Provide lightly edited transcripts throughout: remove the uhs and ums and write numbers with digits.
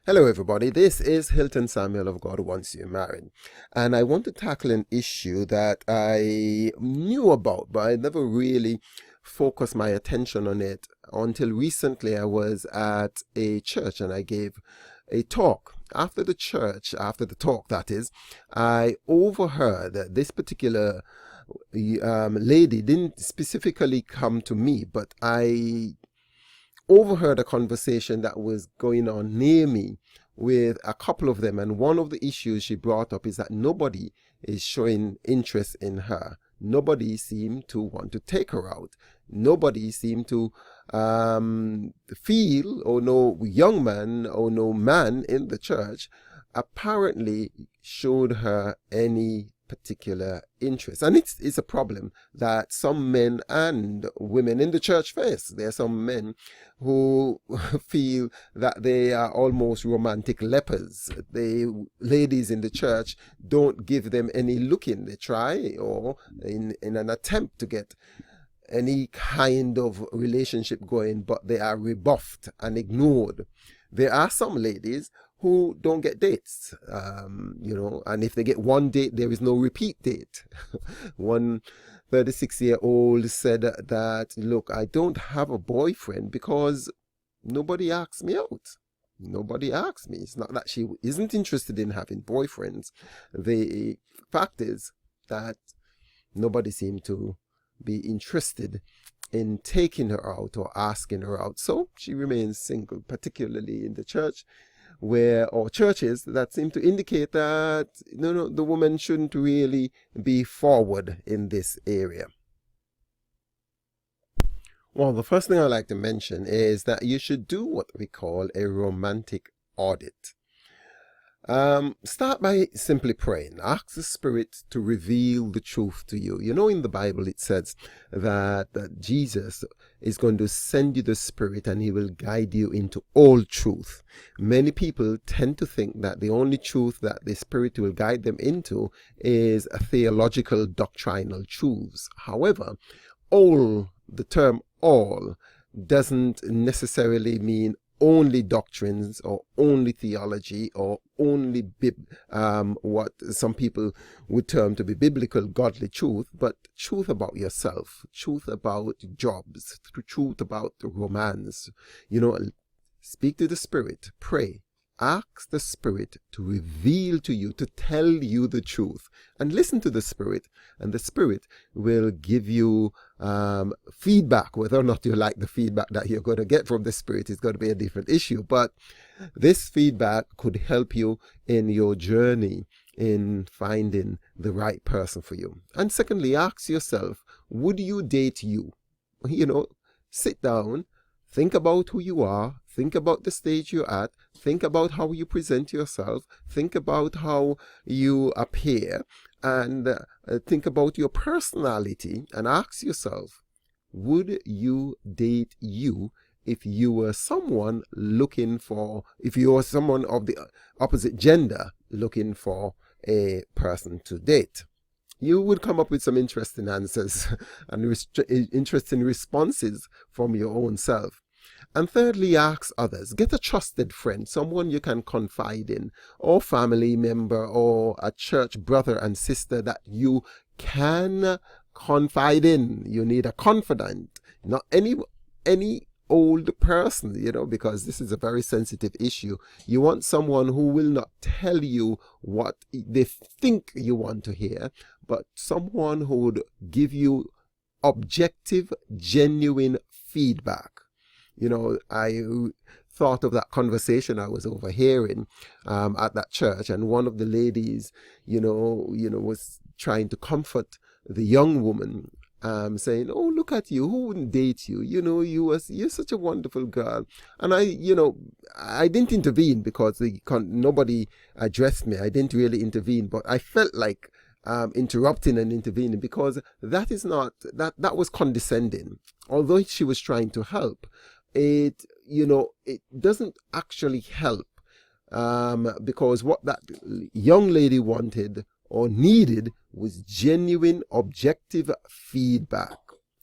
Hello, everybody. This is Hilton Samuel of God Wants You Married. And I want to tackle an issue that I knew about, but I never really focused my attention on it until recently. I was at a church and I gave a talk. After the talk, that is, I overheard that this particular lady didn't specifically come to me, but I overheard a conversation that was going on near me with a couple of them. And one of the issues she brought up is that nobody is showing interest in her. Nobody seemed to want to take her out. Nobody seemed to feel, or no young man or no man in the church apparently showed her any particular interest. And it's a problem that some men and women in the church face. There are some men who feel that they are almost romantic lepers. The ladies in the church don't give them any look in. They try, or in an attempt to get any kind of relationship going, but they are rebuffed and ignored. There are some ladies who don't get dates, and if they get one date, there is no repeat date. One 36-year-old said that, look, I don't have a boyfriend because nobody asks me out. Nobody asks me. It's not that she isn't interested in having boyfriends. The fact is that nobody seemed to be interested in taking her out or asking her out. So she remains single, particularly in the church or churches that seem to indicate that no, the woman shouldn't really be forward in this area. Well, the first thing I like to mention is that you should do what we call a romantic audit. Start by simply praying. Ask the Spirit to reveal the truth to you. You know, in the Bible it says that Jesus is going to send you the Spirit and he will guide you into all truth. Many people tend to think that the only truth that the Spirit will guide them into is theological doctrinal truths. However, the term all doesn't necessarily mean only doctrines or only theology or only what some people would term to be biblical godly truth, but truth about yourself, truth about jobs, truth about romance. Speak to the Spirit, pray, ask the Spirit to reveal to you, to tell you the truth, and listen to the Spirit, and the Spirit will give you feedback. Whether or not you like the feedback that you're going to get from the Spirit is going to be a different issue, but this feedback could help you in your journey in finding the right person for you. And secondly, ask yourself, would you date you? Sit down, think about who you are, think about the stage you're at, think about how you present yourself, think about how you appear, and think about your personality, and ask yourself, would you date you if you were someone of the opposite gender looking for a person to date? You would come up with some interesting answers and interesting responses from your own self. And thirdly, ask others. Get a trusted friend, someone you can confide in, or family member, or a church brother and sister that you can confide in. You need a confidant, not any old person, because this is a very sensitive issue. You want someone who will not tell you what they think you want to hear, but someone who would give you objective, genuine feedback. I thought of that conversation I was overhearing at that church, and one of the ladies, was trying to comfort the young woman, saying, "Oh, look at you! Who wouldn't date you? You're such a wonderful girl." And I didn't intervene because nobody addressed me. I didn't really intervene, but I felt like interrupting and intervening, because that was condescending. Although she was trying to help, it doesn't actually help, because what that young lady wanted or needed was genuine, objective feedback.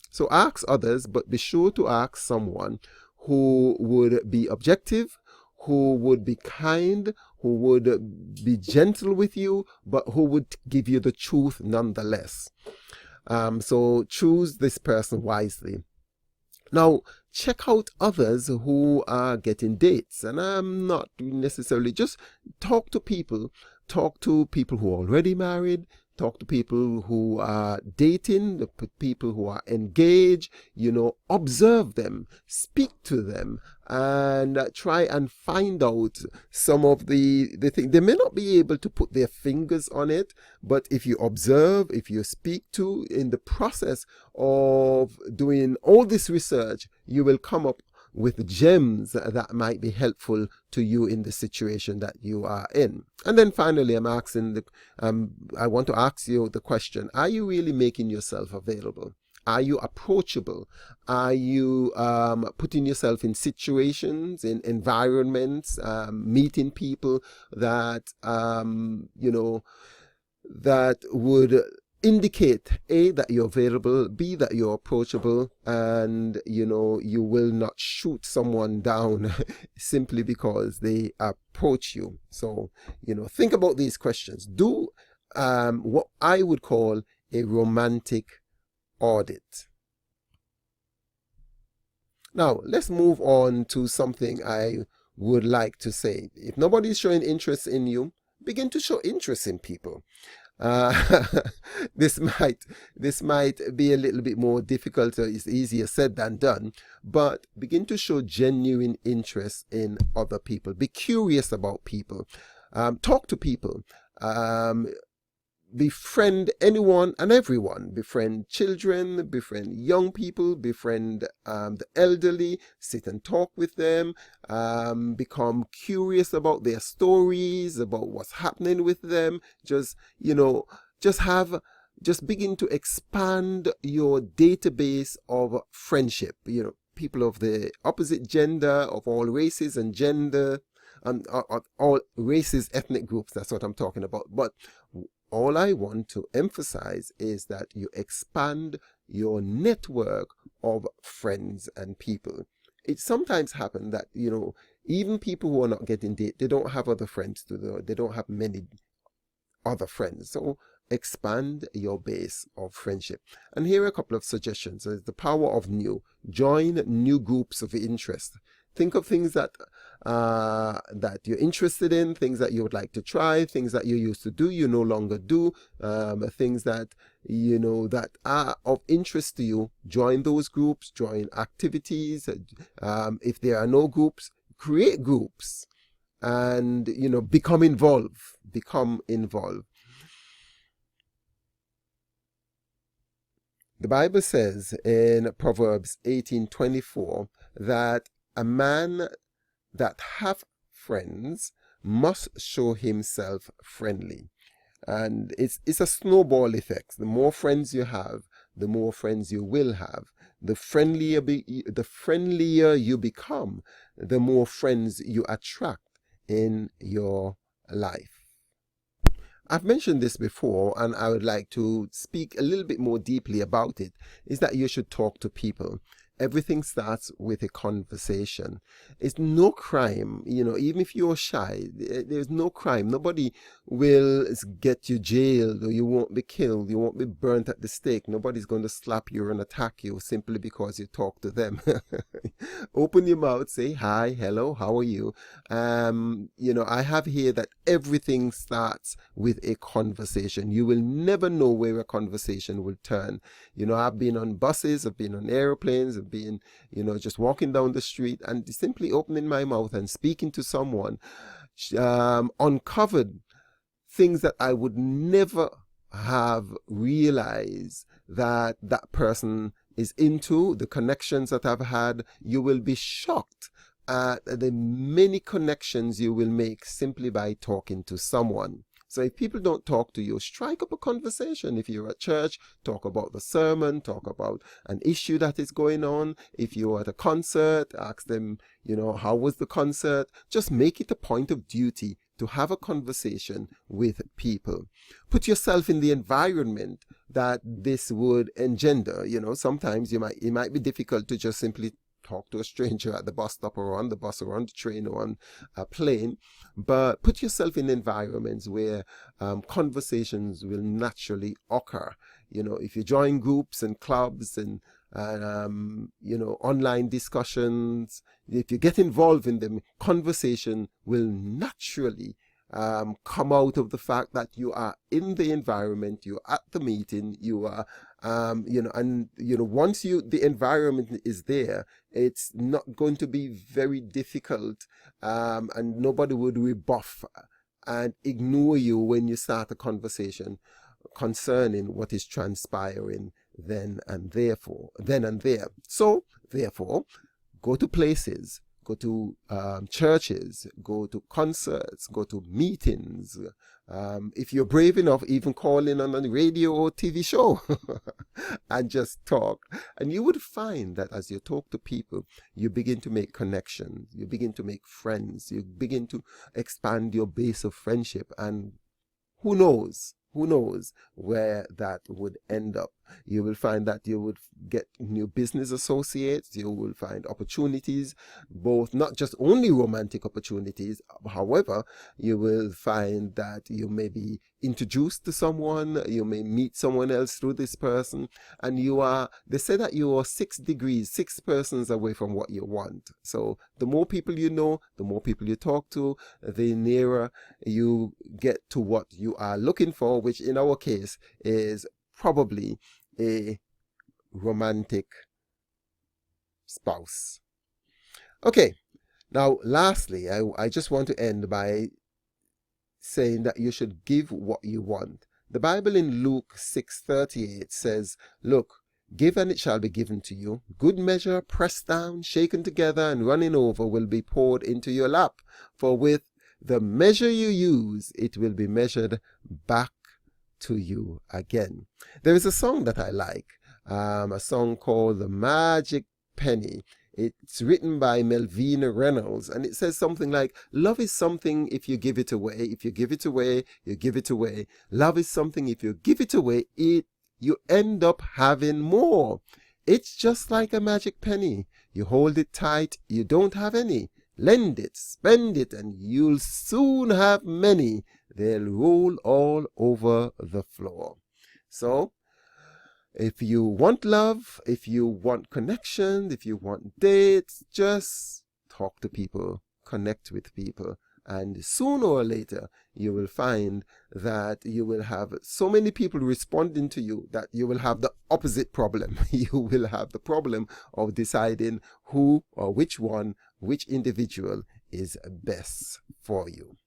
So ask others, but be sure to ask someone who would be objective, who would be kind, who would be gentle with you, but who would give you the truth nonetheless. So choose this person wisely. Now, check out others who are getting dates. And I'm not necessarily, just talk to people. Talk to people who are already married. Talk to people who are dating, the people who are engaged. Observe them, speak to them, and try and find out some of the things. They may not be able to put their fingers on it, but if you observe, if you speak to, in the process of doing all this research, you will come up with gems that might be helpful to you in the situation that you are in. And then finally, I want to ask you the question: are you really making yourself available? Are you approachable? Are you putting yourself in situations, in environments, meeting people that that would indicate A, that you're available, B, that you're approachable, and you will not shoot someone down simply because they approach you. So think about these questions. Do what I would call a romantic audit. Now let's move on to something I would like to say. If nobody is showing interest in you, begin to show interest in people. This might be a little bit more difficult. It's easier said than done, but begin to show genuine interest in other people. Be curious about people. Talk to people. Befriend anyone and everyone. Befriend children, befriend young people, befriend the elderly. Sit and talk with them. Become curious about their stories, about what's happening with them. Just begin to expand your database of friendship. People of the opposite gender, of all races and gender, all races, ethnic groups. That's what I'm talking about. But all I want to emphasize is that you expand your network of friends and people. It sometimes happens that, even people who are not getting dated, they don't have other friends they don't have many other friends. So expand your base of friendship. And here are a couple of suggestions. There's the power of new. Join new groups of interest. Think of things that you're interested in, things that you would like to try, things that you used to do, you no longer do, things that that are of interest to you. Join those groups, join activities. If there are no groups, create groups, and become involved. The Bible says in Proverbs 18:24 that a man that hath friends must show himself friendly. And it's a snowball effect. The more friends you have, the more friends you will have. The friendlier you become, the more friends you attract in your life. I've mentioned this before, and I would like to speak a little bit more deeply about it, is that you should talk to people. Everything starts with a conversation. It's no crime, even if you're shy, there's no crime. Nobody will get you jailed, or you won't be killed. You won't be burnt at the stake. Nobody's going to slap you and attack you simply because you talk to them. Open your mouth, say hi, hello, how are you? I have here that everything starts with a conversation. You will never know where a conversation will turn. I've been on buses, I've been on airplanes, I've been, just walking down the street and simply opening my mouth and speaking to someone, uncovered things that I would never have realized that person is into, the connections that I've had. You will be shocked at the many connections you will make simply by talking to someone. So if people don't talk to you, strike up a conversation. If you're at church, talk about the sermon, talk about an issue that is going on. If you're at a concert, ask them, how was the concert? Just make it a point of duty to have a conversation with people. Put yourself in the environment that this would engender. Sometimes it might be difficult to just simply talk to a stranger at the bus stop or on the bus or on the train or on a plane, but put yourself in environments where conversations will naturally occur. If you join groups and clubs and online discussions, if you get involved in them, conversation will naturally come out of the fact that you are in the environment, you're at the meeting, you are, once the environment is there, it's not going to be very difficult, and nobody would rebuff and ignore you when you start a conversation concerning what is transpiring then and there. So, therefore, go to places, go to churches, go to concerts, go to meetings. If you're brave enough, even call in on a radio or TV show and just talk. And you would find that as you talk to people, you begin to make connections, you begin to make friends, you begin to expand your base of friendship. And who knows where that would end up. You will find that you would get new business associates, you will find opportunities, both not just only romantic opportunities. However, you will find that you may be introduced to someone, you may meet someone else through this person, and they say that you are 6 persons away from what you want. So the more people you know, the more people you talk to, the nearer you get to what you are looking for, which in our case is probably a romantic spouse. Okay, now lastly, I just want to end by saying that you should give what you want. The Bible in Luke 6:38 says, "Look, give and it shall be given to you. Good measure, pressed down, shaken together, and running over will be poured into your lap. For with the measure you use, it will be measured back to you again." There is a song that I like, a song called The Magic Penny. It's written by Melvina Reynolds, and it says something like, "Love is something if you give it away. If you give it away, you give it away. Love is something if you give it away, you end up having more. It's just like a magic penny. You hold it tight, you don't have any. Lend it, spend it, and you'll soon have many. They'll roll all over the floor." So, if you want love, if you want connection, if you want dates, just talk to people, connect with people. And sooner or later, you will find that you will have so many people responding to you that you will have the opposite problem. You will have the problem of deciding who or which individual is best for you.